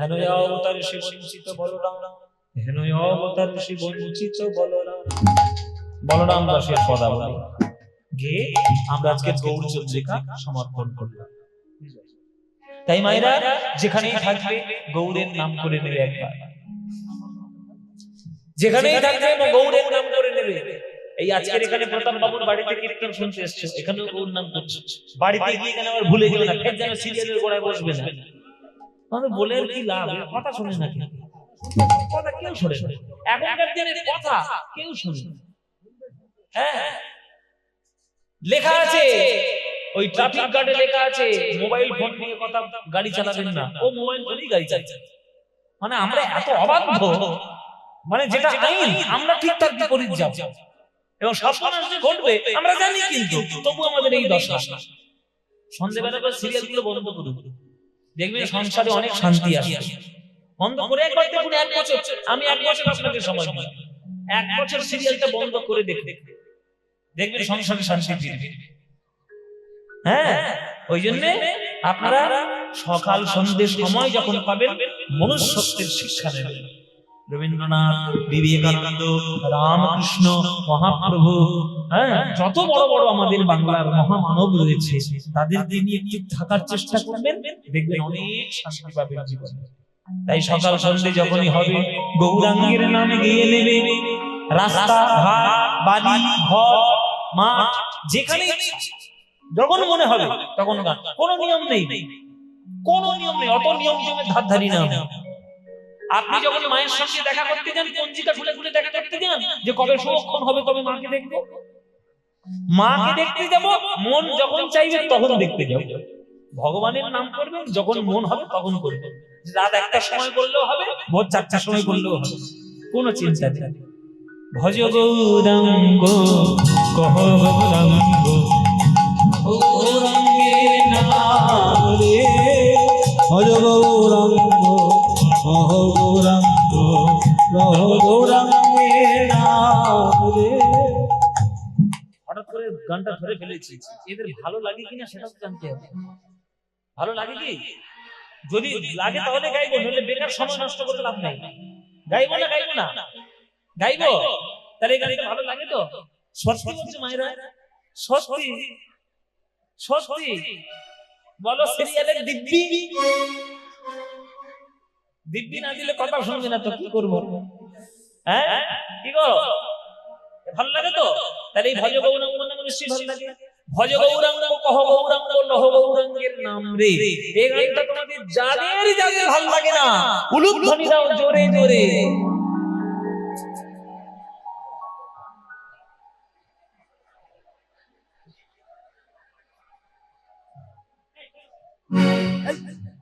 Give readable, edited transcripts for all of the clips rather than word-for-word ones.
হেন অবতার সে বঞ্চিত বলরাম, হেন অবতার সে বঞ্চিত বলরাম। বলরাম দাসের পদাবলী গে আমরা আজকে গৌর চন্দ্রিকা সমর্পণ করলাম। তাই মায়েরা যেখানেই থাকবে গৌরের নাম করে নেবে, একবার যেখানেই থাকবে গৌরের নাম করে নেবে। এই আজকের এখানে প্রতাপ বাবুর বাড়িতে কীর্তন শুনতে এসছো, এখানেও গৌর নাম করছো, বাড়িতে গিয়ে এখানে আবার ভুলে গেলে না, ফের যেন সিরিয়ালের গোড়ায় বসবে না। মানে বলে আর কি লাভ, কথা শোনে না, কথা কেউ শোনে না, এখনকার দিনের কথা কেউ শোনে না। হ্যাঁ, লেখা আছে ওই ট্রাফিক গার্ডে লেখা আছে মোবাইল ফোন নিয়ে কথা গাড়ি চালাবেন না, ও মোবাইল ধরেই গাড়ি চালাচ্ছে। মানে আমরা এত অবাধ্য, মানে যেটা আইন আমরা ঠিক তার বিপরীত যাব, এবং সবসময় যে ঘটবে আমরা জানি, কিন্তু তবু আমাদের এই দশা। সন্ধ্যেবেলা করে সিরিয়াল গুলো বন্ধ করুন, দেখবেন সংসারে অনেক শান্তি আসে। বন্ধ করে একবার দেখুন, এক বছর, আমি এক বছর আপনাকে সময় দিই, এক বছর সিরিয়ালটা বন্ধ করে দেখবেন সংসারে শান্তি ফিরবে। হ্যাঁ, ওই জন্য আপনারা সকাল সন্ধ্যে সময় যখন পাবেন মনুষ্যত্বের শিক্ষা নেবেন। রবীন্দ্রনাথ, বিবেকানন্দ, রামকৃষ্ণ, মহাপ্রভু, হ্যাঁ, যত বড় বড় আমাদের বাংলার মহামানব রয়েছে তাদেরকে নিয়ে একটু থাকার চেষ্টা করবেন, দেখবেন অনেক শান্তি পাবেন জীবনে। তাই সকাল সন্ধ্যে যখনই হবে গৌরাঙ্গের নামে গিয়ে নেবে, রাস্তা ঘাট বাড়ি ঘর মাঠ যেখানে যখন মনে হবে তখন গান, কোনো নিয়ম নেই, কোনো নিয়ম নেই, অত নিয়ম নিয়মের ধার ধারি না। আপনি যখন মায়ের সঙ্গে দেখা করতে যান, পঞ্জিকা খুলে খুলে দেখা করতে যান যে কবে শুভক্ষণ হবে, কবে মাকে দেখবো, মাকে দেখতে যাব, মন যখন চাইবে তখন দেখতে যাব। ভগবানের নাম করবেন যখন মন হবে তখন করবেন, রাত 1টার সময় করলেও হবে, ভোর 4টার সময় করলেও হবে, কোনো চিন্তা নেই। ভজ গৌরাঙ্গ কহ গৌরাঙ্গ, গৌরাঙ্গের নাম রে, ভজ গৌরাঙ্গ কহ গৌরাঙ্গ, কহ গৌরাঙ্গের নাম রে। হঠাৎ করে গানটা ধরে ফেলেছি, এদের ভালো লাগে কিনা সেটা জানতে হবে। ভালো লাগে কি? যদি লাগে তাহলে গাইবো, নইলে বেকার সময় নষ্ট করতে লাভ নাই। গাইবো না গাইবো না গাইবো, তাহলে এই গানটা ভালো লাগে তো? সত্যি বলছে মায়েরা, সত্যি সত্যি বলো। সিরিয়ালের দিব্যি দিব্যি না দিলে কথা শুনবে না তো কি করবো? হ্যাঁ, কি গো, ভালো লাগে তো? তাহলে এই ভজ গৌরাঙ্গ নাম নিশ্চয়ই ভালো লাগে। ভজ গৌরাঙ্গ কহ গৌরাঙ্গ, লহ গৌরাঙ্গের নাম রে। এই গানটা তোমাদের যাদের যাদের ভালো লাগে না, উলুধ্বনি দাও জোরে জোরে।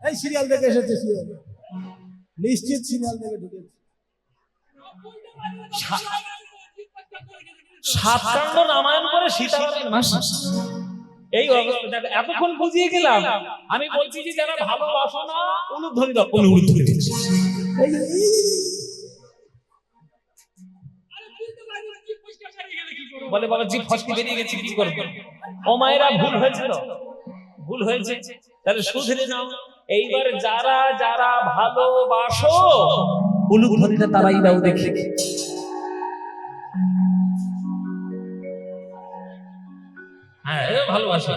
এই সিরিয়াল দেখে এসেছে, সিরিয়াল নিশ্চিত সিরিয়াল দেখে ঢুকেছে। সাতকাণ্ড রামায়ণ করে সীতারামের মাসি, এই অবস্থা। এতক্ষণ বুঝিয়ে গেলাম, আমি বলছি যে যারা ভালোবাসো না উলুধ্বনি দাও, উলুধ্বনি দিচ্ছে। বলে বাবা জি ফসকি বেরিয়ে গেছে, কি করবো? ও মায়েরা, ভুল হয়েছিল, ভুল হয়েছে, তাহলে শুধরে নাও। এইবার যারা যারা ভালোবাসো উলুধ্বনিটা তারাই দাও দেখি। হ্যাঁ, ভালোবাসো,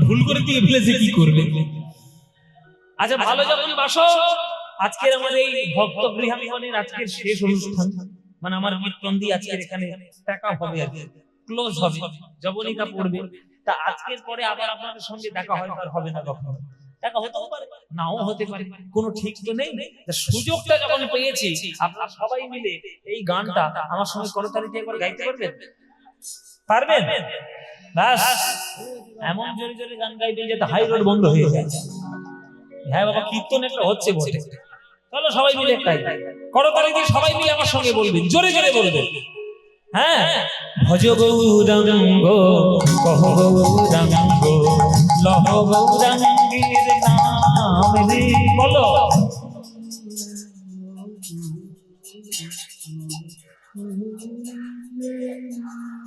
ভুল করে দিয়ে ফেলেছে, কি করবে? আচ্ছা, ভালো যখন বাসো, আজকের আমাদের এই ভক্ত গৃহাঙ্গনের আজকের শেষ অনুষ্ঠান, মানে আমার কীর্তন দিয়ে আজকের এখানে টাকা হবে, আর ক্লোজ হবে, জবনিকা পড়বে। তা আজকের পরে আবার আপনাদের সঙ্গে দেখা হয় আর হবে না, কখনো দেখা হতেও পারে, নাও হতে পারে, কোনো ঠিক তো নেই। সুযোগটা যখন পেয়েছি, আপনারা সবাই মিলে এই গানটা আমার সঙ্গে করতালিতে একবার গাইতে পারবেন? পারবেন? ব্যাস, এমন জোরে জোরে গান গাইবেন যাতে হাই রোড বন্ধ হয়ে যায়। হ্যাঁ বাবা, কীর্তন একটা হচ্ছে বটে, চলো সবাই মিলে গাই, করতালিতে সবাই মিলে আমার সঙ্গে বলবেন, জোরে জোরে বলবেন। হ্যাঁ, ভজ গৌরাঙ্গ কহ গৌরাঙ্গ, লহ গৌরাঙ্গের নাম রে। বলো,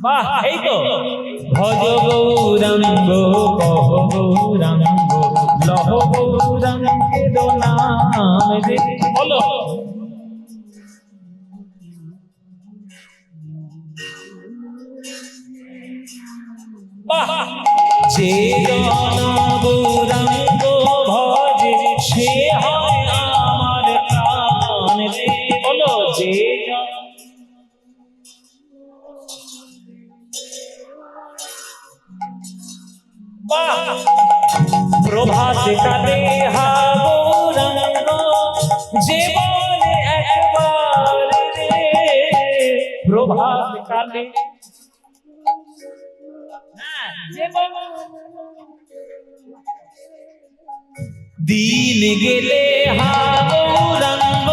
বাহ, এই তো। ভজ গৌরাঙ্গ কহ গৌরাঙ্গ, লহ গৌরাঙ্গের নাম নাম রে। বলো বাহ। যে জন গৌরাঙ্গ ভজে সে হয় আমার প্রাণ রে। বলো যে জন। বাহ। প্রভাত কালে হা গৌরাঙ্গ যে বলে একবার রে। প্রভাত কালে যে বলে দিন গেলে হা গৌরাঙ্গ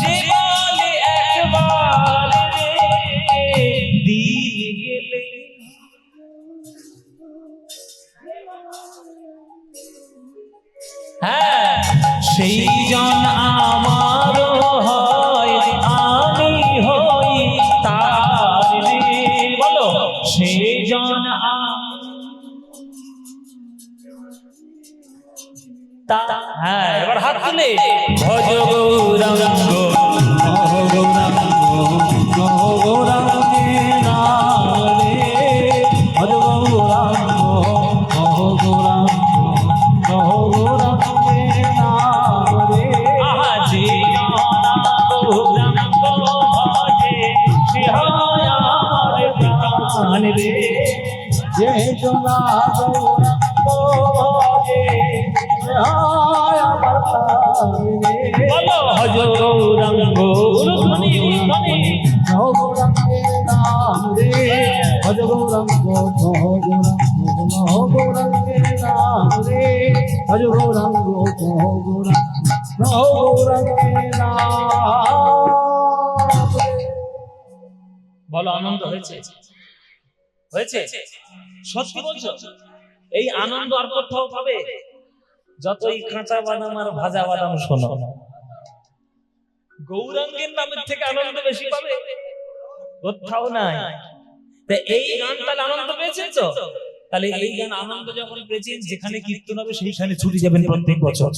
যে বলে একবার রে। দিন গেলে হ্যাঁ সেই জন আমার হয় আমি হই তার রে। বলো সেই জন হ্যাঁ এবার হাত তুলে ভজ গৌরাঙ্গ ভজ গৌরাঙ্গ ভজ গৌরাঙ্গে নাম রে। ভজ গৌরাঙ্গ ভজ গৌরাঙ্গ ভজ গৌরাঙ্গে নাম রে। আহা যে গৌরাঙ্গ ভজে সে হয় আমার প্রাণ রে। যে জনা গৌরাঙ্গ ভজে সে হয় আমার প্রাণ রে। বলো ভজ গৌরাঙ্গ উলুধ্বনি উলুধ্বনি গৌরাঙ্গের নাম রে। ভজ গৌরাঙ্গ গৌরাঙ্গের নাম রে। ভজ গৌরাঙ্গ গৌরাঙ্গের নাম। বলো আনন্দ হয়েছে হয়েছে সত্যি বলছো? এই আনন্দ আর কোথাও পাবে? যতই কাঁচা বাদাম আর ভাজা বাদাম শোনো, গৌরাঙ্গের নামের থেকে আনন্দ বেশি পাবে কোথাও নাই। এই গান তাহলে আনন্দ পেয়েছেন তো? তাহলে এই গান আনন্দ যখন পেয়েছেন, যেখানে কীর্তন হবে সেইখানে ছুটে যাবেন প্রত্যেক বছর,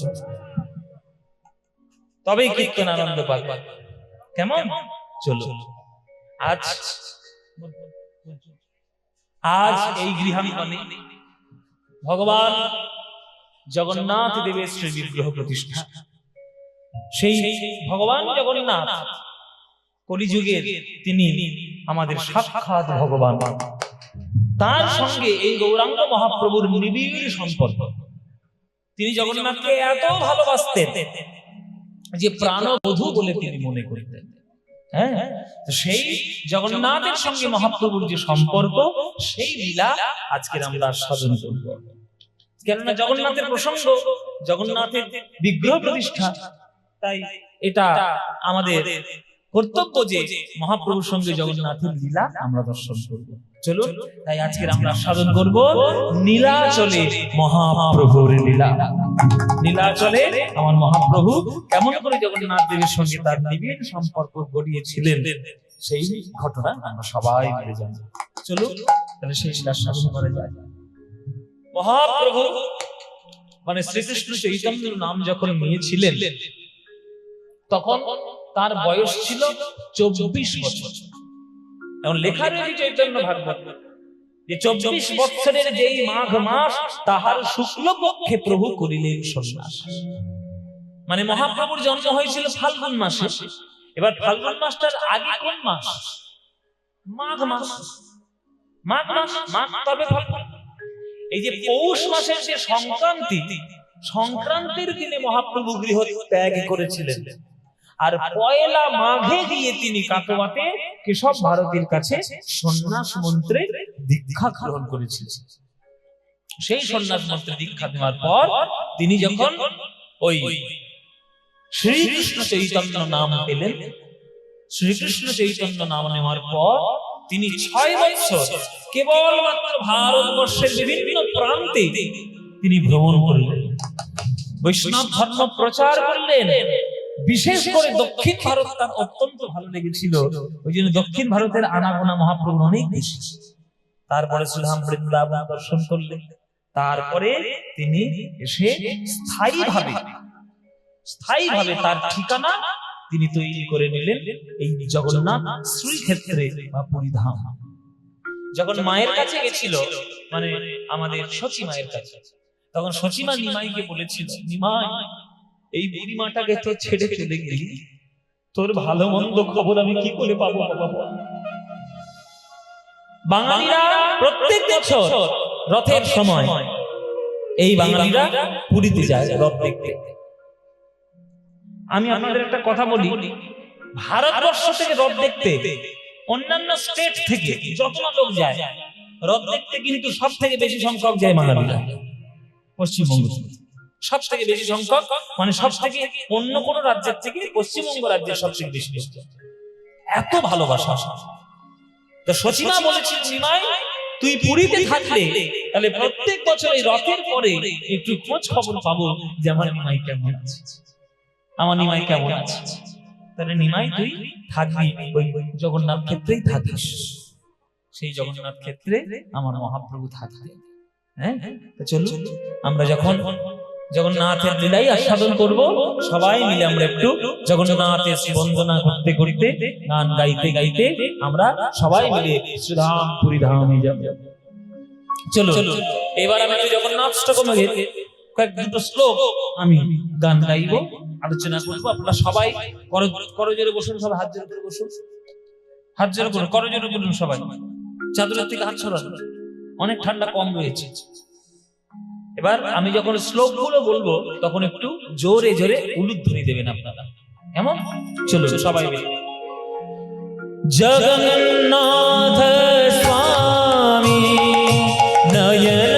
তবেই কীর্তন আনন্দ পাবে। কেমন? চলো আজ আজ এই গৃহাঙ্গনে ভগবান জগন্নাথ দেবের শ্রী বিগ্রহ প্রতিষ্ঠা। সেই ভগবান জগন্নাথ কলিযুগের তিনি আমাদের সাক্ষাৎ ভগবান। তার সঙ্গে এই গৌরাঙ্গ মহাপ্রভুর নিবিড় সম্পর্ক। তিনি জগন্নাথকে এত ভালোবাসতেন যে প্রাণবধূ বলে তিনি মনে করতেন। হ্যাঁ, সেই জগন্নাথের সঙ্গে মহাপ্রভুর যে সম্পর্ক, সেই লীলা আজকের আমরা সাধন করব। কেননা জগন্নাথের প্রসঙ্গ, জগন্নাথের বিগ্রহ প্রতিষ্ঠা, তাই এটা আমাদের কর্তব্য যে মহাপ্রভুর সঙ্গে জগন্নাথের লীলা আমরা দর্শন করব। চলুন তাই আজকের আমরা সাধন করব নীলাচলে মহাপ্রভুর লীলা। নীলাচলে আমার মহাপ্রভু কেমন করে জগন্নাথ দেবের সঙ্গে তার নিবিড় সম্পর্ক গড়িয়েছিলেন, সেই ঘটনা আমরা সবাই মিলে জানি। চলুন তাহলে সেই লীলা সাধন করা যায়। মহাপ্রভু মানে শ্রীকৃষ্ণ চৈতন্য নাম যখন নিয়েছিলেন, তখন তার বয়স ছিল 24 বছর। এখন লেখা রয়েছে চৈতন্য ভাগবত যে 24 বছরের যেই মাঘ মাস, তাহার শুক্লপক্ষে প্রভু করিলেন সন্ন্যাস। মানে মহাপ্রভুর জন্ম হয়েছিল ফাল্গুন মাসে। এবার ফাল্গুন মাসটার আগে কোন মাস? মাঘ মাস। মাঘ মাস, মাঘ তবে ফাল্গুন। এই যে পৌষ মাসের যে সংক্রান্তি, সংক্রান্তির দিনে মহাপ্রভু গৃহ ত্যাগ করেছিলেন। আর পয়লা মাঘে গিয়ে তিনি কাটোয়াতে কেশব ভারতীর কাছে সন্ন্যাস মন্ত্রে দীক্ষা গ্রহণ করেছিলেন। সেই সন্ন্যাস মন্ত্রে দীক্ষা নেওয়ার পর তিনি যখন ওই শ্রীকৃষ্ণ চৈতন্য নাম পেলেন, শ্রীকৃষ্ণ চৈতন্য নাম নেওয়ার পর তিনি 6 বছর কেবলমাত্র ভারতবর্ষের বিভিন্ন প্রান্তে তিনি ভ্রমণ করলেন, বৈষ্ণব ধর্ম প্রচার করলেন। বিশেষ করে দক্ষিণ ভারত তার অত্যন্ত ভালো লেগেছিল, ওই জন্য দক্ষিণ ভারতের আনাগোনা মহাপ্রভু অনেক বেশি। তারপরে সুধাম বৃন্দাবন দর্শন করলেন। তারপরে তিনি এসে স্থায়ীভাবে স্থায়ীভাবে তার ঠিকানা তিনি তৈরি করে নিলেন এই জগন্নাথ শ্রীক্ষেত্রে বা পুরীধাম। যখন মায়ের কাছে গেছিল, মানে আমাদের সচী মায়ের কাছে, তখন সচীমা নিমাইকে বলেছিল, নিমাই এই বুড়িমাটাকে তো ছেড়ে চলে গেলি, তোর ভালো মন্দ খবর আমি কি করে পাবো বাবা? বাঙালিরা প্রত্যেক বছর রথের সময় এই বাঙালিরা পুরীতে যায় রথ দেখতে। আমি আপনাদের একটা কথা বলি, ভারতবর্ষ থেকে রথ দেখতে অন্যান্য স্টেট থেকে যত না লোক যায় রথ দেখতে, কিন্তু সব থেকে বেশি সংখ্যক যায় বাঙালিরা পশ্চিমবঙ্গ থেকে। সব থেকে বেশি সংখ্যক, মানে সব থেকে অন্য কোন রাজ্যের থেকে পশ্চিমবঙ্গ রাজ্যের সবচেয়ে বেশি লোক। এত ভালোবাসা। তো সচিমা বলেছিল, নিমাই তুই পুরীতে থাকলে তাহলে প্রত্যেক বছর এই রথের পরে একটু খোঁজ খবর পাবো যে আমার নিমাই কেমন আছে, আমার নিমাই কেমন আছে। তাহলে নিমাই তুই থাকবি ওই জগন্নাথ ক্ষেত্রেই থাকিস, সেই জগন্নাথ ক্ষেত্রে আমার মহাপ্রভু থাকবে। হ্যাঁ, চলো আমরা যখন জগন্নাথের লীলাই আস্বাদন করব, সবাই মিলে আমরা একটু জগন্নাথের বন্দনা করতে করতে, গান গাইতে গাইতে আমরা সবাই মিলে শ্রীধাম পুরীধামে যাব। চলো এবার আমি জগন্নাথ অষ্টকমের কয়েক দুটো শ্লোক আমি গান গাইবো, আলোচনা করবো। আপনারা সবাই করজোরে বসুন, সবাই হাত জোড় করে বসুন, হাত জোড় করুন, করজোরে বলুন সবাই, চাদরের থেকে হাত ছড়ান, অনেক ঠান্ডা কম রয়েছে। এবার আমি যখন শ্লোকগুলো বলবো তখন একটু জোরে জোরে উলুধ্বনি দেবেন আপনারা, এমন? চলো সবাই মিলে। জগন্নাথ স্বামী নয়ন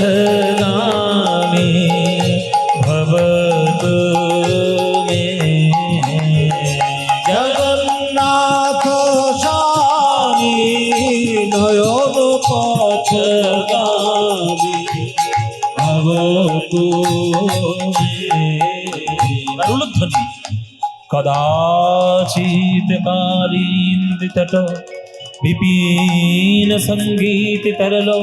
পথগামী ভবতু মে। জগন্নাথ স্বামী নয়ন পথগামী ভবতু মে। উলুধ্বনি। কদাচিৎ কালীন্দিতট বিপিন সঙ্গীত তরলো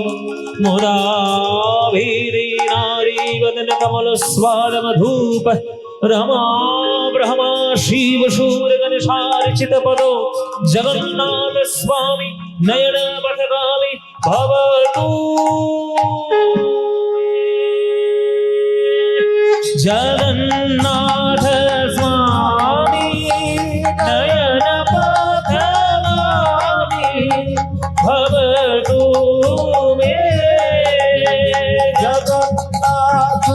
মুরাভিরে নারী বদন কমল স্বাদ মধুপ রমা ব্রহ্মা শিব শূর গণেশার্চিত পদো জগন্নাথ স্বামী নয়ন পথগামী ভবতু। জগন্নাথ স্বামী নয়ন পথগামী ভবতু মে। জগন্নাথ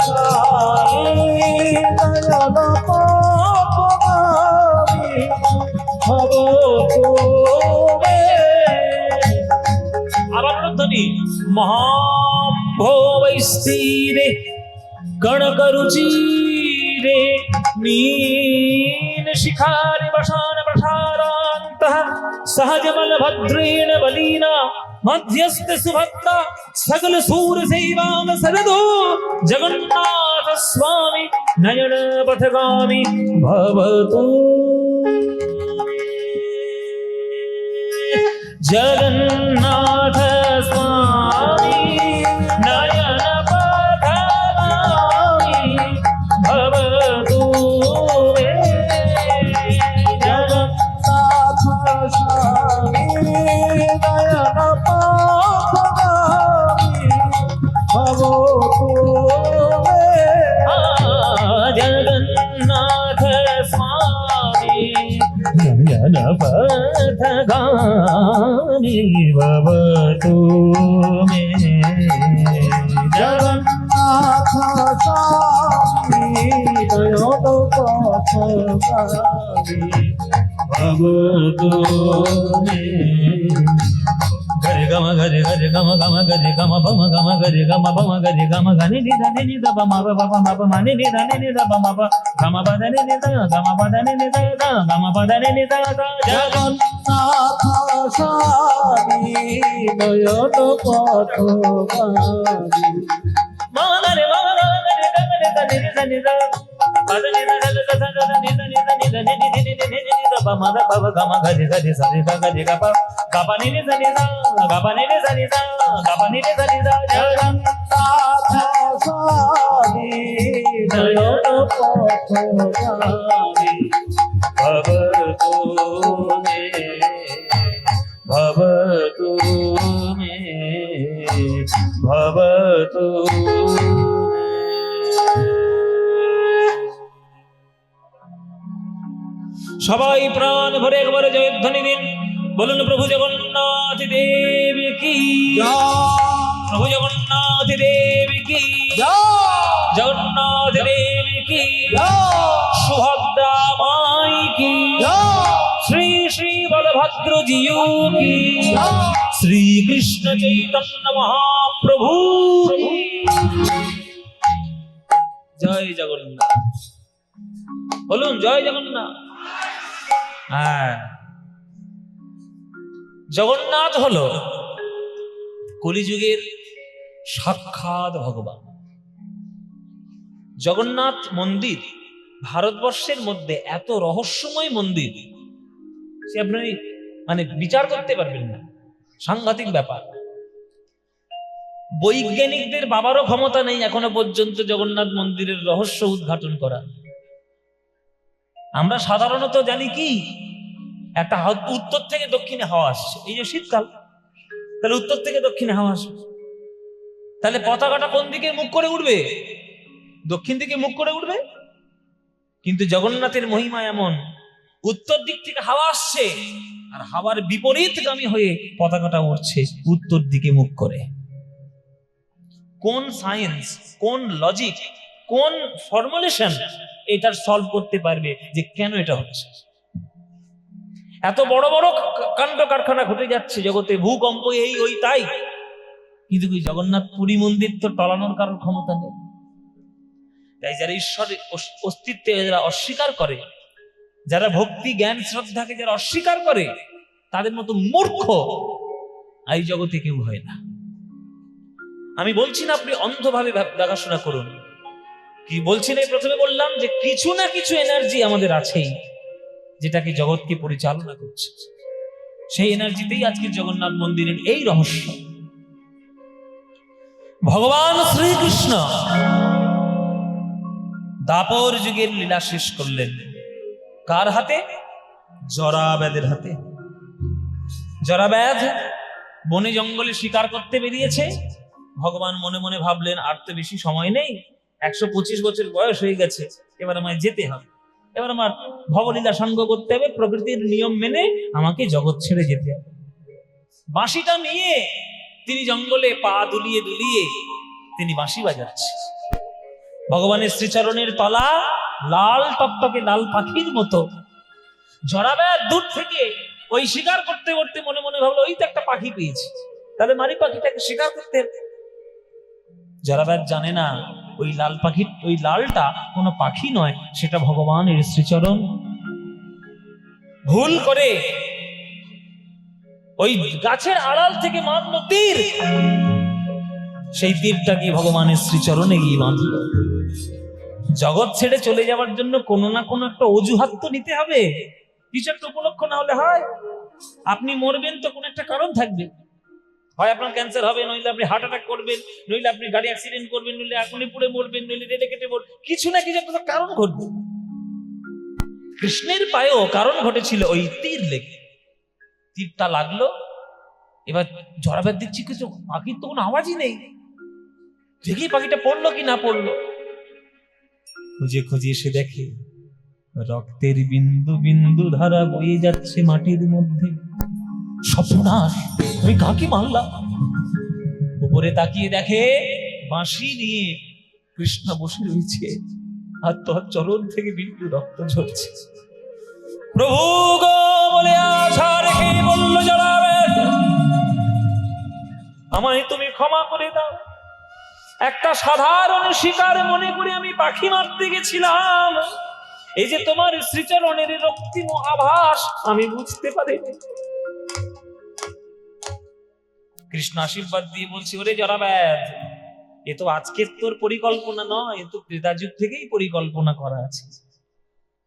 স্বামী নয়ন পথগামী ভবতু মে। আবার উলুধ্বনি। মহাম্ভবৈস্তিরে কনকরুচিরে मीन शिखारि वशान प्रसारान्तः सहजबल भद्रेण बलीना मध्यस्थ सुभक्ता सकल सूर सेवाम सरदो जगन्नाथ स्वामी नयन पथगामी भवतु। जगन्नाथ स्वामी नयन पथगामी भवतु मे। जगन्नाथ स्वामी नयन पथगामी भवतु मे। जगन्नाथ स्वामी नयन पथगामी भवतु मे। जगन्नाथ स्वामी नयन पथगामी भवतु मे। गरे गम गरे गरे गम गम गरे गम बम गम गरे गम बम गरे गम गने नि धने नि द बम ब बम ब मने नि धने नि द बम ब गम ब धने नि द गम ब धने नि द गम ब धने नि द जगन्नाथ स्वामी नयन पथगामी माने माने गरे गरे धने नि धने द बदने द द द द नि द नि द नि द नि नि नि नि नि नि द pa ma da pa ba ga ma ga re sa re ga re ga pa ga pa ni re sa ga pa ni re sa ga pa ni re sa Jagannath স্বামী নয়ন পথগামী भवतु मे भवतु সবাই প্রাণ ভরে একবারে জয়ধ্বনি দিন, বলুন প্রভু জগন্নাথ দেব কি, প্রভু জগন্নাথ দেব কি, জগন্নাথ দেব কি, সুভদ্রা মাই কি, শ্রী শ্রী বলভদ্র জিউ কি, শ্রী কৃষ্ণ চৈতন্য মহাপ্রভু কি। জয় জগন্নাথ, বলুন জয় জগন্নাথ। হ্যাঁ, জগন্নাথ হলো কলিযুগের সাক্ষাৎ ভগবান। জগন্নাথ মন্দির ভারতবর্ষের মধ্যে এত রহস্যময় মন্দির, সে আপনি মানে বিচার করতে পারবেন না, সাংঘাতিক ব্যাপার। বৈজ্ঞানিকদের বাবারও ক্ষমতা নেই এখনো পর্যন্ত জগন্নাথ মন্দিরের রহস্য উদ্ঘাটন করা। আমরা সাধারণত জানি কি, একটা উত্তর থেকে দক্ষিণে হাওয়া আসছে, এই যে শীতকাল, তাহলে উত্তর থেকে দক্ষিণে হাওয়া আসবে, তাহলে পতাকাটা কোন দিকে মুখ করে উঠবে? দক্ষিণ দিকে মুখ করে উঠবে। কিন্তু জগন্নাথের মহিমা এমন, উত্তর দিক থেকে হাওয়া আসছে আর হাওয়ার বিপরীতগামী হয়ে পতাকাটা উঠছে উত্তর দিকে মুখ করে। কোন সায়েন্স, কোন লজিক, কোন ফর্মুলেশন এটার সলভ করতে পারবে যে কেন এটা হচ্ছে? এত বড় বড় কাণ্ড কারখানা ঘটে যাচ্ছে জগতে, ভূকম্প এই ওই তাই, কিন্তু জগন্নাথ পুরী মন্দির তো টলানোর কারোর ক্ষমতা নেই। তাই যারা ঈশ্বরের অস্তিত্বে যারা অস্বীকার করে, যারা ভক্তি জ্ঞান শ্রদ্ধাকে যারা অস্বীকার করে, তাদের মতো মূর্খ এই জগতে কেউ হয় না। আমি বলছি না আপনি অন্ধভাবে দেখাশোনা করুন, কি বলছি না, প্রথমে বললাম যে কিছু না কিছু এনার্জি আমাদের আছেই যেটাকে জগৎকে পরিচালনা করছে। সেই এনার্জিতেই আজকে জগন্নাথ মন্দিরের এই রহস্য। ভগবান শ্রীকৃষ্ণ দাপর যুগের লীলা শেষ করলেন কার হাতে? জরাব্যাধের হাতে। জরাব্যাধ বনে জঙ্গলে শিকার করতে বেরিয়েছে। ভগবান মনে মনে ভাবলেন, আর তো বেশি সময় নেই, 125 বছর বয়স হয়ে গেছে, এবার আমায় যেতে হবে, এবার আমার ভবলীলা সঙ্গ করতে হবে, প্রকৃতির নিয়ম মেনে আমাকে জগৎ ছেড়ে যেতে হবে। বাঁশিটা নিয়ে তিনি জঙ্গলে পা দুলিয়ে দুলিয়ে তিনি বাঁশি বাজাচ্ছে। ভগবানের শ্রীচরণের তলা লাল টকটকে লাল পাখির মতো। জরাব্যাধ দূর থেকে ওই শিকার করতে করতে মনে মনে ভাবলো, ওই তো একটা পাখি পেয়েছি, তাহলে মারি পাখিটাকে শিকার করতে। জরাব্যাধ জানে না ওই লাল পাখি, ওই লালটা কোনো পাখি নয়, সেটা ভগবানের শ্রীচরণ। ভুল করে ওই গাছের আড়াল থেকে মারল তীর, সেই তীরটা গিয়ে ভগবানের শ্রীচরণে গিয়ে বাঁধল। জগৎ ছেড়ে চলে যাওয়ার জন্য কোনো না কোনো একটা অজুহাত তো নিতে হবে, কিছু একটা উপলক্ষ না হলে হয়। আপনি মরবেন তো কোনো একটা কারণ থাকবে, হয় আপনার ক্যান্সার হবে, নইলে আপনি হার্ট অ্যাটাক করবেন, নইলে আপনি গাড়ি অ্যাক্সিডেন্ট করবেন, নইলে আগুনে পুড়ে মরবেন, নইলে রেলে কেটে মরবেন, কিছু না কিছু একটা কারণ ঘটবে। কৃষ্ণের পায়েও কারণ ঘটেছিল, ওই তীর লেগে। তীরটা লাগলো, এবার জরাব্যাধ দেখছি কিছু পাখির তো কোনো আওয়াজই নেই, দেখি পাখিটা পড়লো কি না পড়লো। খুঁজে খুঁজে এসে দেখে রক্তের বিন্দু বিন্দু ধারা বয়ে যাচ্ছে মাটির মধ্যে। সর্বনাশ, আমি কাকে মারলাম? উপরে তাকিয়ে দেখে বাঁশি নিয়ে কৃষ্ণ বসে রয়েছে, আর তোর চরণ থেকে বিন্দু রক্ত ঝরছে। প্রভু গো বলে আশা রেখে বলল জরাব্যাধ, আমায় তুমি ক্ষমা করে দাও, একটা সাধারণ শিকার মনে করে আমি পাখি মারতে গেছিলাম, এই যে তোমার শ্রীচরণের রক্তিম আভাস আমি বুঝতে পারিনি। কৃষ্ণ আশীর্বাদ দিয়ে বলছি, ওরে জরাব্যাধ, এ তো আজকের তোর পরিকল্পনা নয়, এ তো ত্রেতা যুগ থেকেই পরিকল্পনা করা আছে।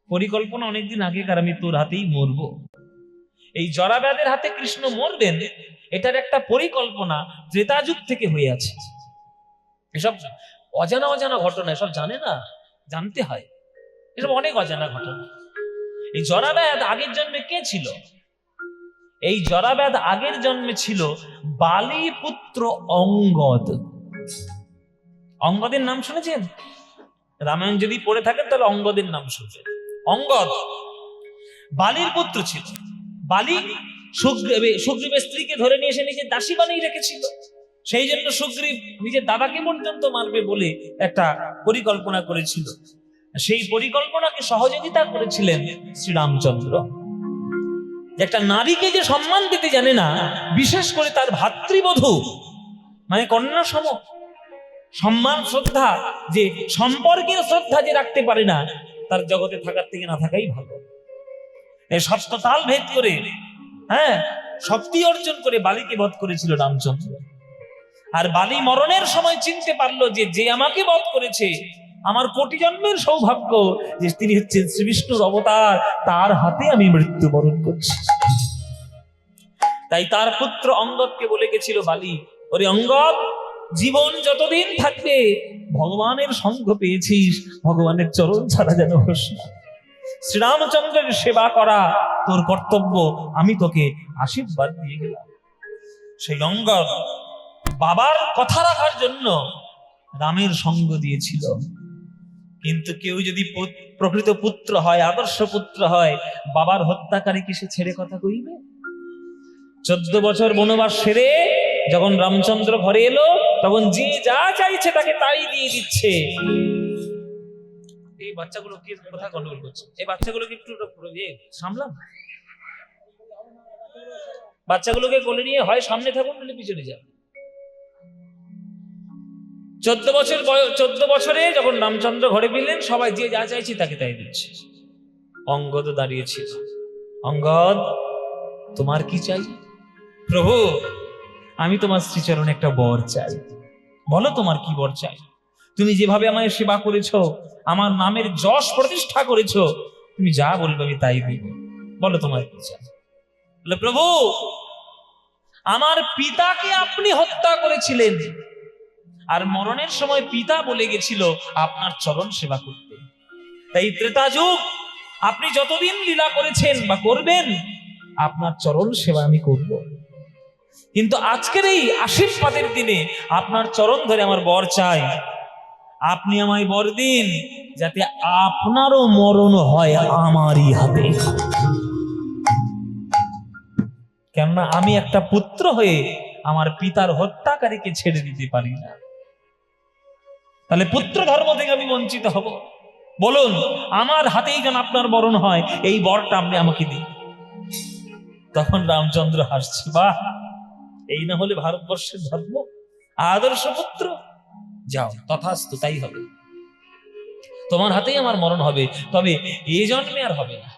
পরিকল্পনা অনেকদিন আগেকার, আমি তোর হাতেই মরবো। এই জরাব্যাধের হাতে কৃষ্ণ মরবেন, এটার একটা পরিকল্পনা ত্রেতা যুগ থেকে হয়ে আছে। এসব অজানা অজানা ঘটনা, এসব জানে না, জানতে হয়। এসব অনেক অজানা ঘটনা। এই জরাব্যাধ আগের জন্মে কে ছিল? এই জরাব্যাধ আগের জন্মে ছিল বালি পুত্র অঙ্গদ। অঙ্গদের নাম শুনেছেন? রামায়ণ যদি পড়ে থাকেন তাহলে অঙ্গদের নাম শুনবেন। অঙ্গদ বালির পুত্র ছিল। বালি সুগ্রীবের স্ত্রীকে ধরে নিয়ে এসে নিজের দাসী বানিয়ে রেখেছিল। সেই জন্য সুগ্রীব নিজের দাদাকে পর্যন্ত মারবে বলে একটা পরিকল্পনা করেছিল। সেই পরিকল্পনাকে সহযোগিতা করেছিলেন শ্রীরামচন্দ্র। একটা নারীকে যে সম্মান দিতে জানে না, বিশেষ করে তার ভাতৃবধূ মানে কন্যা সম সম্মান শ্রদ্ধা, যে সম্পর্কের শ্রদ্ধা যে রাখতে পারে না, তার জগতে থাকার থেকে না থাকাই ভালো। এই সপ্ততাল ভেদ করে, শক্তি অর্জন করে বালিকে বধ করেছিল রামচন্দ্র। আর বালি মরণের সময় চিনতে পারলো যে আমাকে বধ করেছে, আমার কোটি জন্মের সৌভাগ্য যে তিনি হচ্ছেন শ্রী বিষ্ণুর অবতার, তার হাতে আমি মৃত্যুবরণ করছি। তাই তার পুত্র অঙ্গদকে বলে গেছিল বালি, ওরে অঙ্গদ, জীবন যতদিন থাকবে ভগবানের সঙ্গ পেয়েছিস, ভগবানের চরণ ছাড়া যেন হোস না। শ্রীরামচন্দ্রের সেবা করা তোর কর্তব্য, আমি তোকে আশীর্বাদ দিয়ে গেলাম। সেই অঙ্গদ বাবার কথা রাখার জন্য রামের সঙ্গ দিয়েছিল। কিন্তু কেউ যদি প্রকৃত পুত্র হয়, আদর্শ পুত্র হয়, বাবার হত্যাকারীকে সে ছেড়ে কথা কইবে? 14 বছর বনবাস সেরে যখন রামচন্দ্র ঘরে এলো, তখন যে যা চাইছে তাকে তাই দিয়ে দিচ্ছে। এই বাচ্চাগুলো কি কথা গন্ডগোল করছে? এই বাচ্চাগুলোকে একটু সামলাম। বাচ্চাগুলোকে কোলে নিয়ে হয় সামনে থাকুন, নাহলে পিছনে যান। 14 বছরে যখন রামচন্দ্র ঘরে ফিরলেন, সবাই যে যা চাইছে তাকে তাই দিচ্ছে। অঙ্গদ দাঁড়িয়েছিল। অঙ্গদ, তোমার কি চাই? প্রভু, আমি তোমার শ্রীচরণে একটা বর চাই। বলো তোমার কি বর চাই? তুমি যেভাবে আমায় সেবা করেছো, আমার নামের যশ প্রতিষ্ঠা করেছো, তুমি যা বলবে আমি তাই দিব। বলো তোমার কি চাই? বলে, প্রভু, আমার পিতাকে আপনি হত্যা করেছিলেন, আর মরণের সময় পিতা বলে গেছিল আপনার চরণ সেবা করতে। তাই ত্রেতা যুগ আপনি যতদিন লীলা করেছেন বা করবেন, আপনার চরণ সেবা আমি করব। কিন্তু আজকের এই আশীর্বাদের দিনে আপনার চরণ ধরে আমার বর চাই। আপনি আমায় বর দিন যাতে আপনারও মরণ হয় আমারই হাতে। কেননা আমি একটা পুত্র হয়ে আমার পিতার হত্যাকারীকে ছেড়ে দিতে পারি না। তাহলে পুত্র ধর্ম থেকে আমি বঞ্চিত হব? বলুন, আমার হাতেই যেন আপনার মরণ হয়, এই বরটা আপনি আমাকে দিন। তখন রামচন্দ্র হাসছে, বাহ, এই না হলে ভারতবর্ষের ধর্ম, আদর্শ পুত্র। যাও, তথাস্তু, তাই হবে। তোমার হাতেই আমার মরণ হবে, তবে এই জন্মে আর হবে না।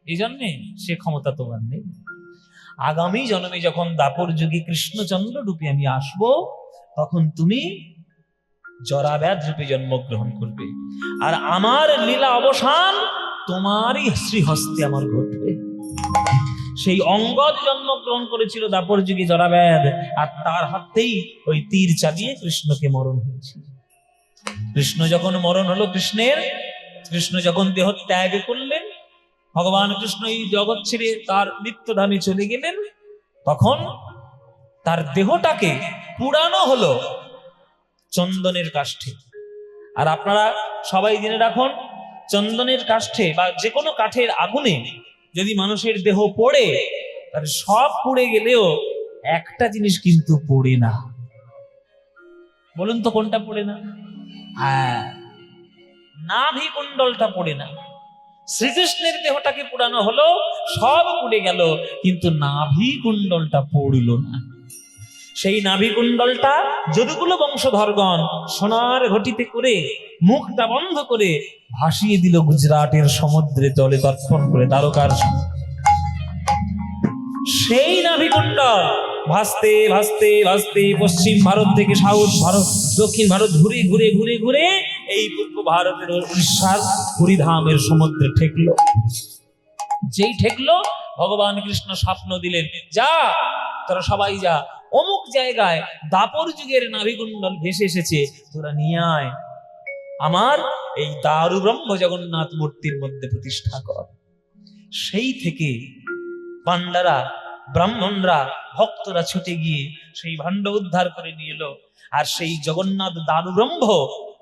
এই জন্মে সে ক্ষমতা তোমার নেই। আগামী জন্মে যখন দাপর যুগে কৃষ্ণচন্দ্র রূপে আমি আসব, তখন তুমি জরাব্যাধ রূপে জন্মগ্রহণ করবে, আর আমার লীলা অবসান তোমারই শ্রীহস্তে আমার ঘটবে। সেই অঙ্গদ জন্মগ্রহণ করেছিল দাপর যুগে জরাব্যাধ, আর তার হাতেই ওই তীর চালিয়ে কৃষ্ণকে মরণ হয়েছিল। কৃষ্ণ যখন মরণ হলো, কৃষ্ণ যখন দেহ ত্যাগ করলেন, ভগবান কৃষ্ণ এই জগৎ ছেড়ে তার নিত্যধামে চলে গেলেন, তখন তার দেহটাকে পুড়ানো হলো চন্দনের কাষ্ঠে। আর আপনারা সবাই জেনে রাখুন, চন্দনের কাষ্ঠে বা যে কোনো কাঠের আগুনে যদি মানুষের দেহ পড়ে, তাহলে সব পুড়ে গেলেও একটা জিনিস কিন্তু পড়ে না। বলুন তো কোনটা পড়ে না? নাভি কুণ্ডলটা পড়ে না। শ্রীকৃষ্ণের দেহটাকে পুড়ানো হলো, সব পুড়ে গেল, কিন্তু নাভি কুণ্ডলটা পড়ল না। সেই নাভি কুণ্ডলটা যদুকুল বংশধরগণ সোনার ঘটিতে করে মুখটা বন্ধ করে ভাসিয়ে দিল গুজরাটের সমুদ্রে, জলে তর্পণ করে দ্বারকার সমুদ্রে। সেই নাভি কুণ্ডল ভাসতে ভাসতে ভাসতে পশ্চিম ভারত থেকে সাউথ ভারত, দক্ষিণ ভারত ঘুরে ঘুরে ঘুরে ঘুরে এই পূর্ব ভারতের উড়িষ্যার পুরীধামের সমুদ্রে ঠেকলো। যেই ঠেকলো ভগবান কৃষ্ণ স্বপ্ন দিলেন, যা তোরা সবাই যা, অমুক জায়গায় দাপর যুগের নাভিকুণ্ডল ভেসে এসেছে, তোরা নিয়ে আয়, আমার এই দারু ব্রহ্ম জগন্নাথ মূর্তির মধ্যে প্রতিষ্ঠা কর। সেই থেকে পান্ডারা, ব্রাহ্মণরা, ভক্তরা ছুটে গিয়ে সেই ভাণ্ড উদ্ধার করে নিয়ে এলো। আর সেই জগন্নাথ দারু ব্রহ্ম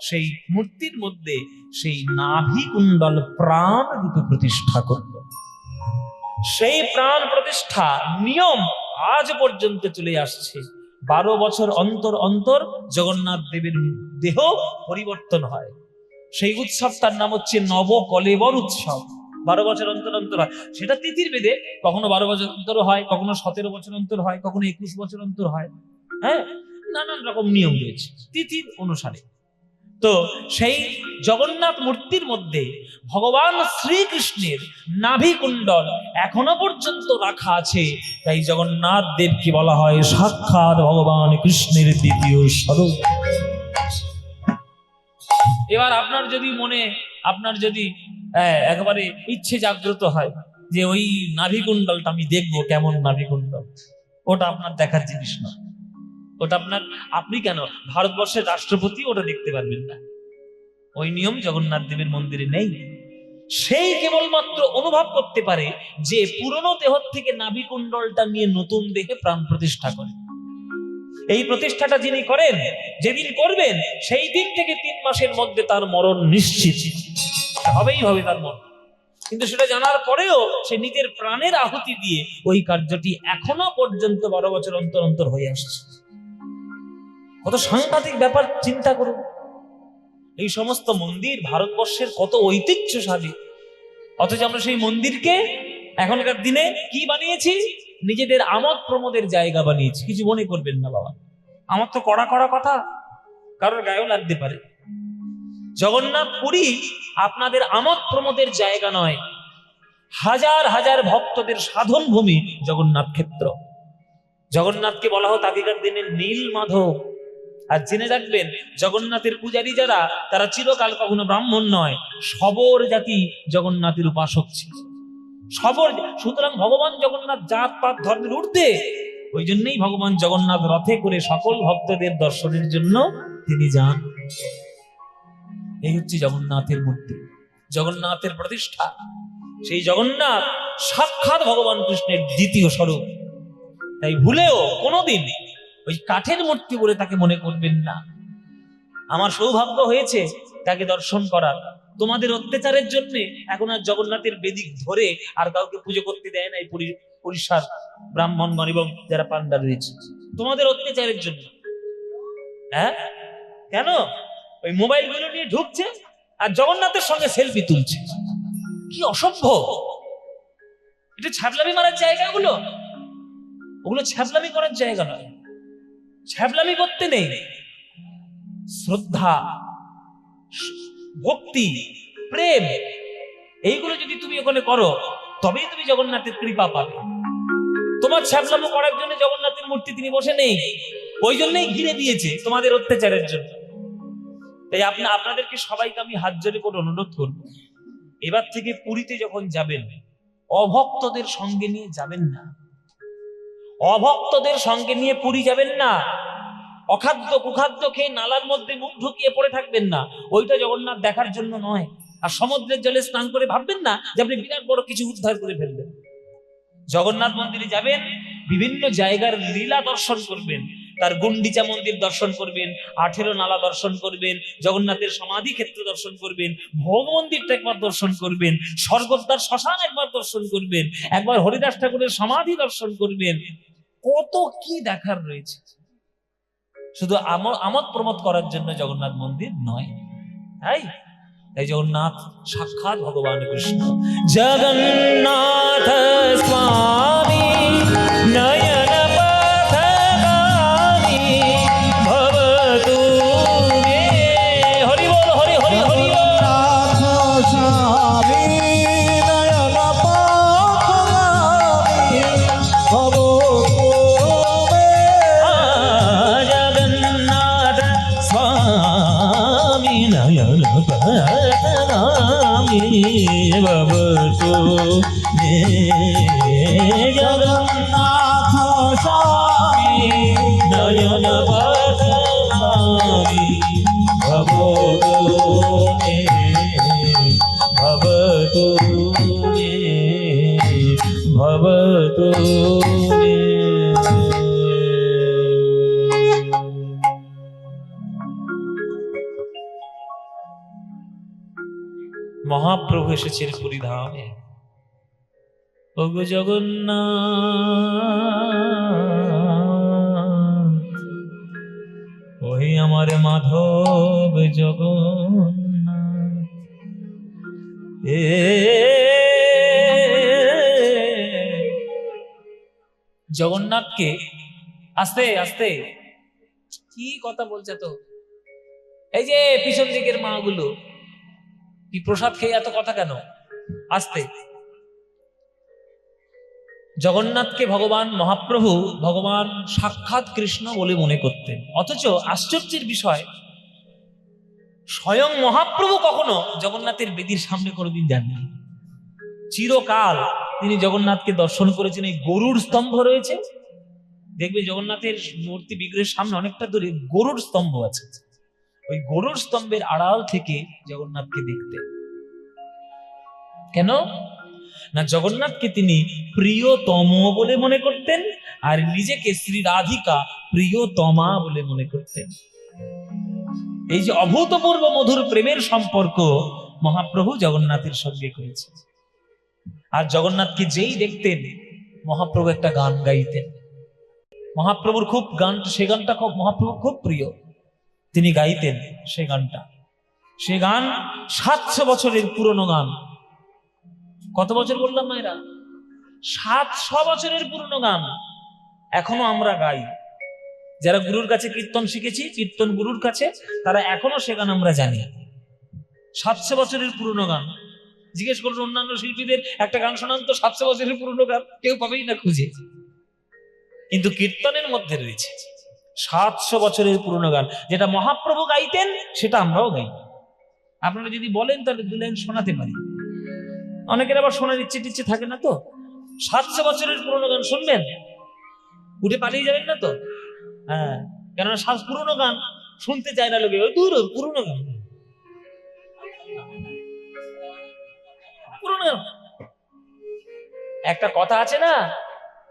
সেই মূর্তির মধ্যে সেই নাভি কুণ্ডল প্রাণ রূপে প্রতিষ্ঠা করলো। সেই প্রাণ প্রতিষ্ঠা নিয়ম আজ পর্যন্ত চলে আসছে। 12 বছর অন্তর অন্তর জগন্নাথ দেবের দেহ পরিবর্তন হয়। সেই উৎসবটার নাম হচ্ছে নবকলেবর উৎসব। 12 বছর অন্তর অন্তর হয়। সেটা তিথির ভেদে, কখনো 12 বছর অন্তর হয়, কখনো 17 বছর অন্তর হয়, কখনো 21 বছর অন্তর হয়। হ্যাঁ, নানান রকম নিয়ম রয়েছে তিথির অনুসারে। তো সেই জগন্নাথ মূর্তির মধ্যে ভগবান শ্রীকৃষ্ণের নাভি কুণ্ডল এখনো পর্যন্ত রাখা আছে। তাই জগন্নাথ দেবকে বলা হয় সাক্ষাৎ ভগবান কৃষ্ণের দ্বিতীয় স্বরূপ। এবার আপনার যদি একেবারে ইচ্ছে জাগ্রত হয় যে ওই নাভি কুণ্ডলটা আমি দেখবো, কেমন নাভি কুণ্ডল, ওটা আপনার দেখার জিনিস না। ওটা আপনি কেন ভারতবর্ষের রাষ্ট্রপতি ওটা দেখতে পারবেন না। ওই নিয়ম জগন্নাথ দেবের মন্দিরে নেই। সেই কেবলমাত্র অনুভব করতে পারে যে পুরনো দেহ থেকে নাভি কুণ্ডলটা নিয়ে নতুন দেহে প্রাণ প্রতিষ্ঠা করে। এই প্রতিষ্ঠাটা যিনি করেন, যেদিন করবেন সেই দিন থেকে 3 মাসের মধ্যে তার মরণ নিশ্চিত হবেই হবে তার মরণ। কিন্তু সেটা জানার পরেও সে নিজের প্রাণের আহুতি দিয়ে ওই কার্যটি এখনো পর্যন্ত 12 বছর অন্তর অন্তর হয়ে আসছে। কত সাংঘাতিক ব্যাপার চিন্তা করুন। এই সমস্ত মন্দির ভারতবর্ষের কত ঐতিহ্যশালী, অথচ আমরা সেই মন্দিরকে এখনকার দিনে কি বানিয়েছি, নিজেদের আমোদ প্রমোদের জায়গা বানিয়েছি। কিছু মনে করবেন না বাবা, আমার তো কড়া কড়া কথা, কারোর গায়েও লাগতে পারে। জগন্নাথ পুরী আপনাদের আমোদ প্রমোদের জায়গা নয়, হাজার হাজার ভক্তদের সাধন ভূমি জগন্নাথ ক্ষেত্র। জগন্নাথকে বলা হতো আগেকার দিনে নীল মাধব। আর জেনে রাখবেন, জগন্নাথের পূজারী যারা, তারা চিরকাল কখনো ব্রাহ্মণ নয়, শবর জাতি জগন্নাথের উপাসক ছিল। শবর, সুতরাং ভগবান জগন্নাথ জাত পাত ধর্মের ঊর্ধ্বে। ওই জন্যই ভগবান জগন্নাথ রথে করে সকল ভক্তদের দর্শনের জন্য তিনি যান। এই হচ্ছে জগন্নাথের মূর্তি, জগন্নাথের প্রতিষ্ঠা। সেই জগন্নাথ সাক্ষাৎ ভগবান কৃষ্ণের দ্বিতীয় স্বরূপ। তাই ভুলেও কোনোদিন ওই কাঠের মূর্তি বলে তাকে মনে করবেন না। আমার সৌভাগ্য হয়েছে তাকে দর্শন করার। তোমাদের অত্যাচারের জন্য এখন আর জগন্নাথের বেদিক ধরে আর কাউকে পুজো করতে দেয় না এই উড়িষ্যার ব্রাহ্মণগণ এবং যারা পান্ডা রয়েছে। তোমাদের অত্যাচারের জন্য। হ্যাঁ, কেন? ওই মোবাইল গুলো নিয়ে ঢুকছে আর জগন্নাথের সঙ্গে সেলফি তুলছে। কি অসভ্য! এটা ছ্যাবলামি মারার জায়গা। ওগুলো ছ্যাবলামি করার জায়গা নয়। ছ্যাবলামি করতে নেই। শ্রদ্ধা, ভক্তি, প্রেম, এইগুলো যদি তুমি ওখানে করো তবেই তুমি জগন্নাথের কৃপা পাবে। তোমার ছ্যাবলামি করার জন্য জগন্নাথের মূর্তি তিনি বসে নেই, ওই জন্যই ঘিরে দিয়েছে তোমাদের অত্যাচারের জন্য। তাই আপনাদেরকে সবাইকে আমি হাত জোড়ে করে অনুরোধ করব, এবার থেকে পুরীতে যখন যাবেন অভক্তদের সঙ্গে নিয়ে যাবেন না। অভক্তদের সঙ্গে নিয়ে পুরী যাবেন না। অখাদ্য কুখাদ্য খেয়ে নালার মধ্যে মুখ ঢুকিয়ে পড়ে থাকবেন না। ওইটা জগন্নাথ দেখার জন্য নয়। আর সমুদ্রের জলে স্নান করে ভাববেন না যে আপনি বিরাট বড় কিছু উদ্ধার করে ফেলবেন। জগন্নাথ মন্দিরে যাবেন, বিভিন্ন জায়গার লীলা দর্শন করবেন, তার গুন্ডিচা মন্দির দর্শন করবেন, 18 নালা দর্শন করবেন, জগন্নাথের সমাধি ক্ষেত্র দর্শন করবেন, ভোগ মন্দিরটা একবার দর্শন করবেন, স্বর্গদ্বার শ্মশান একবার দর্শন করবেন, একবার হরিদাস ঠাকুরের সমাধি দর্শন করবেন। কত কি দেখার রয়েছে। শুধু আমোদ প্রমোদ করার জন্য জগন্নাথ মন্দির নয়। তাই জগন্নাথ সাক্ষাৎ ভগবান কৃষ্ণ। জগন্নাথ স্বামী নয়ন পথগামী ভবতু মে। হরি বল, হরি হরি হরি। জগন্নাথ স্বামী নয়ন পথগামী ভবতু মে। জগন্নাথ স্বামী নয়ন ভবতু মে জগন্নাথ স্বামী নয়ন বদনামি ভবতু মে ভবতু মে ভবতু মে। মহাপ্রভু এসেছেন পুরীধামে। ওগো জগন্নাথ, ওই আমার মাধব জগন্নাথ, জগন্নাথকে আস্তে আস্তে কি কথা বলছে তো, এই যে পিছন দিকের মাগুলো কি প্রসাদ খেয়ে এত কথা কেন? আস্তে। জগন্নাথকে ভগবান মহাপ্রভু ভগবান সাক্ষাৎ কৃষ্ণ বলে মনে করতেন, অথচ আশ্চর্যের বিষয় স্বয়ং মহাপ্রভু কখনো জগন্নাথের বেদির সামনে কোনোদিন যাননি। চিরকাল তিনি জগন্নাথকে দর্শন করেছেন। এই গরুড় স্তম্ভ রয়েছে, দেখবে জগন্নাথের মূর্তি বিগ্রহের সামনে অনেকটা দূরে গরুড় স্তম্ভ আছে। ওই গরুড় স্তম্ভের আড়াল থেকে জগন্নাথকে দেখতেন। কেন না, জগন্নাথকে তিনি প্রিয়তম বলে মনে করতেন, আর নিজেকে শ্রী রাধিকা প্রিয়তমা বলে মনে করতেন। এই যে অভূতপূর্ব মধুর প্রেমের সম্পর্ক মহাপ্রভু জগন্নাথের সঙ্গে করেছে। আর জগন্নাথকে যেই দেখতেন মহাপ্রভু একটা গান গাইতেন। মহাপ্রভুর খুব গান, সে গানটা খুব মহাপ্রভুর খুব প্রিয়, তিনি গাইতেন সে গানটা। সে গান 700 বছরের পুরনো গান। কত বছর বললাম না, এরা 700 বছরের পুরনো গান এখনো আমরা গাই। যারা গুরুর কাছে কীর্তন শিখেছি, কীর্তন গুরুর কাছে, তারা এখনো সে গান আমরা জানি। 700 বছরের পুরনো গান। জিজ্ঞেস করুন অন্যান্য শিল্পীদের, একটা গান শোনান তো 700 বছরের পুরনো গান, কেউ পাবেই না খুঁজে। কিন্তু কীর্তনের মধ্যে রয়েছে 700 বছরের পুরনো গান, যেটা মহাপ্রভু গাইতেন সেটা আমরাও গাই। আপনারা যদি বলেন তাহলে 2 লাইন শোনাতে পারি। অনেকের আবার শোনার ইচ্ছে টিচ্ছে থাকে না তো। 700 বছরের পুরনো গান শুনবেন, উঠে পালিয়ে যাবেন না তো? হ্যাঁ, কেননা পুরনো গান শুনতে চায় না লোকে। দূর পুরনো গান, পুরনো গান। একটা কথা আছে না,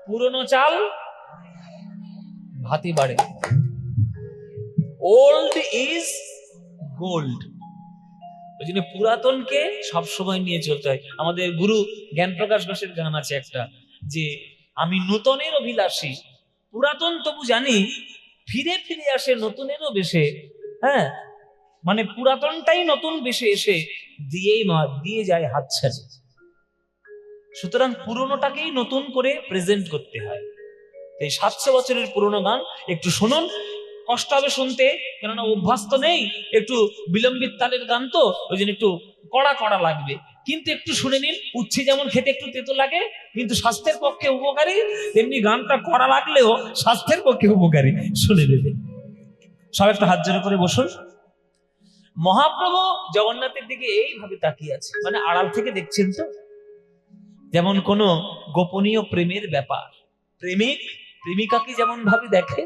পুরনো চাল ভাতি বাড়ে, ওল্ড ইজ গোল্ড। ওই জন্য পুরাতনকে সবসময় নিয়ে চলতে হয়। আমাদের গুরু জ্ঞান প্রকাশ ঘোষের গান আছে একটা, যে আমি নূতনের অভিলাষী, পুরাতন তবু জানি, ফিরে ফিরে আসে নতুনেরও বেশে। হ্যাঁ, মানে পুরাতনটাই নতুন বেশে এসে দিয়ে যায় হাতছানি। সুতরাং পুরনোটাকেই নতুন করে প্রেজেন্ট করতে হয়। এই 700 বছরের পুরনো গান একটু শুনুন, কষ্ট হবে শুনতে, কেননা অভ্যাস তো নেই, একটু বিলম্বিত তালের গান তো, ওই জন্য একটু কড়া কড়া লাগবে। কিন্তু একটু শুনে নিন, উচ্ছে যেমন খেতে একটু তেতো লাগে কিন্তু স্বাস্থ্যের পক্ষে উপকারী, তেমনি গানটা কড়া লাগলেও স্বাস্থ্যের পক্ষে উপকারী। শুনে নেবেন। সব একটা হাত জোড় করে বসুন। মহাপ্রভু জগন্নাথের দিকে এইভাবে তাকিয়ে আছে, মানে আড়াল থেকে দেখছেন তো, যেমন কোনো গোপনীয় প্রেমের ব্যাপার। প্রেমিক প্রেমিকাকে যেমন ভাবে দেখে,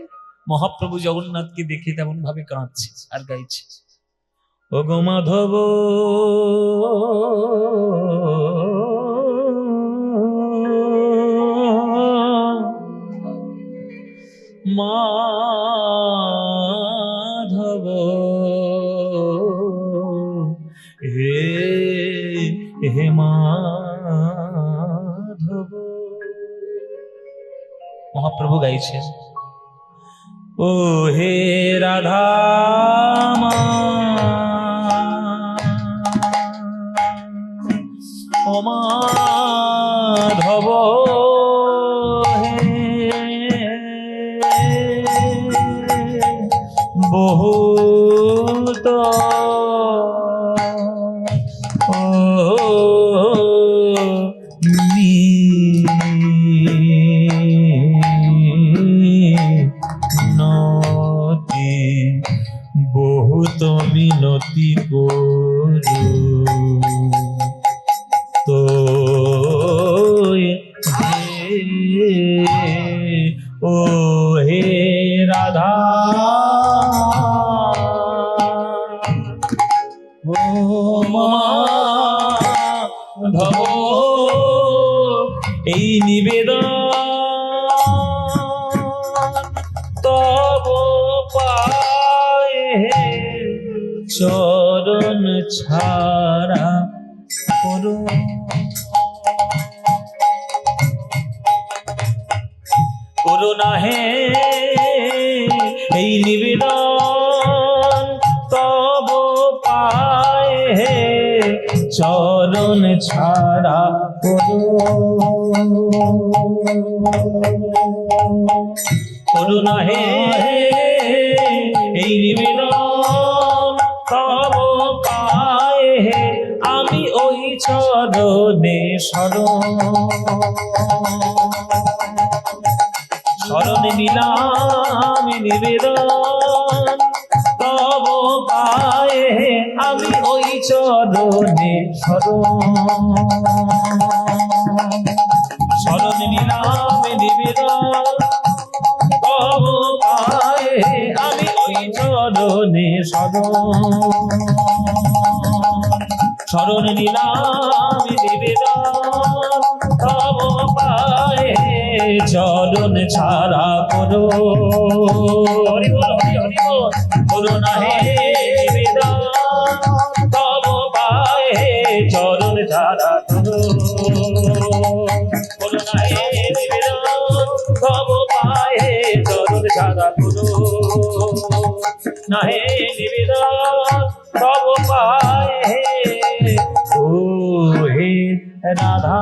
মহাপ্রভু জগন্নাথকে দেখে তেমন ভাবে কাঁদছে আর গাইছে, ও গো মাধব মাধব হে হে মাধব। মহাপ্রভু গাইছেন, ও হে রাধা ও মাধব হে বহুত বহুত মিনতি করু তো ও হে রাধা ও মাধব এই নিবেদন তব পায়ে চরণ ছাড়া করো করুণা হে এই নিবেদন তব পায়ে হে চরণ ছাড়া করো করুণা হে এই নিবেদন তব পায়ে হে আমি ওই চরণে শরণে নিলাম নিবেদন তব পায়ে হে আমি ওই চরণে শরণে নিলাম নিবেদন তব পায়ে হে আমি ওই চরণে শরণে নিলাম নিবেদন তব পায়ে চরণ ছাড়া করো হরি বল হরি হরি বল করুণা হে নিবেদন তব পায়ে চরণ ছাড়া করো করুণা হে নিবেদন তব পায়ে চরণ ছাড়া করো না হে নিবেদন তব পায়ে ও হে রাধা